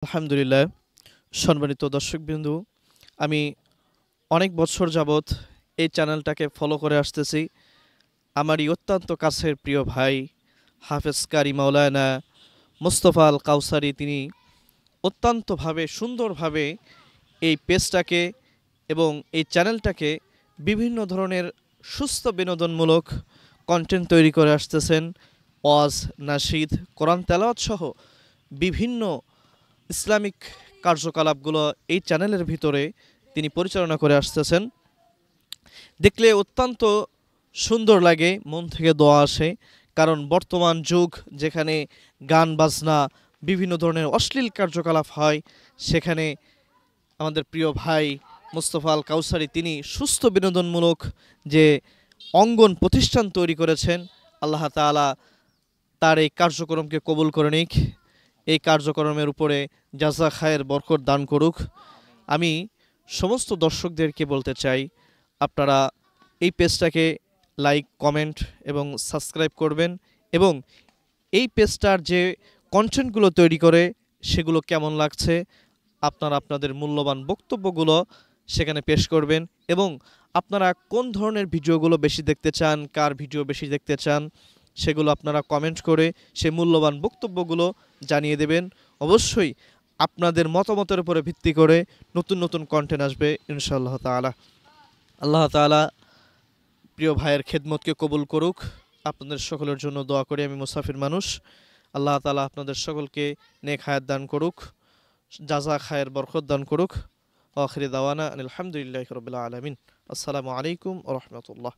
আলহামদুলিল্লাহ। সম্মানিত দর্শকবৃন্দু, আমি অনেক বছর যাবৎ এই চ্যানেলটাকে ফলো করে আসতেছি। আমারই অত্যন্ত কাছের প্রিয় ভাই হাফেজ কারি মাওলানা মোস্তফা আল কাউসারি তিনি অত্যন্তভাবে সুন্দরভাবে এই পেজটাকে এবং এই চ্যানেলটাকে বিভিন্ন ধরনের সুস্থ বিনোদনমূলক কন্টেন্ট তৈরি করে আসতেছেন। ওয়াজ, নাশিদ, কোরআন তেলাওয়াত সহ বিভিন্ন ইসলামিক কার্যকলাপগুলো এই চ্যানেলের ভিতরে তিনি পরিচালনা করে আসতেছেন। দেখলে অত্যন্ত সুন্দর লাগে, মন থেকে দোয়া আসে। কারণ বর্তমান যুগ যেখানে গান বাজনা বিভিন্ন ধরনের অশ্লীল কার্যকলাপ হয়, সেখানে আমাদের প্রিয় ভাই মোস্তফা আল কাউসারি তিনি সুস্থ বিনোদনমূলক যে অঙ্গন প্রতিষ্ঠান তৈরি করেছেন, আল্লাহ তাআলা তার এই কার্যক্রমকে কবুল করে নিক, এই কার্যক্রমের উপরে জাযা খায়ের বরকত দান করুক। আমি সমস্ত দর্শকদেরকে বলতে চাই, আপনারা এই পেজটাকে লাইক, কমেন্ট এবং সাবস্ক্রাইব করবেন এবং এই পেজটার যে কন্টেন্টগুলো তৈরি করে সেগুলো কেমন লাগছে আপনারা আপনাদের মূল্যবান বক্তব্যগুলো সেখানে পেশ করবেন এবং আপনারা কোন ধরনের ভিডিওগুলো বেশি দেখতে চান, কার ভিডিও বেশি দেখতে চান, সেগুলো আপনারা কমেন্ট করে সেই মূল্যবান বক্তব্যগুলো জানিয়ে দেবেন। অবশ্যই আপনাদের মতামতের উপরে ভিত্তি করে নতুন নতুন কন্টেন্ট আসবে ইনশাআল্লাহ তাআলা। আল্লাহ তাআলা প্রিয় ভাইয়ের খেদমতকে কবুল করুক। আপনাদের সকলের জন্য দোয়া করি, আমি মুসাফির মানুষ। আল্লাহ তাআলা আপনাদের সকলকে নেক হায়াত দান করুক, জাযা খায়ের বরকত দান করুক। আখিরি দাওয়ানা আলহামদুলিল্লাহি রাব্বিল আলামিন। আসসালামু আলাইকুম ওয়া রাহমাতুল্লাহ।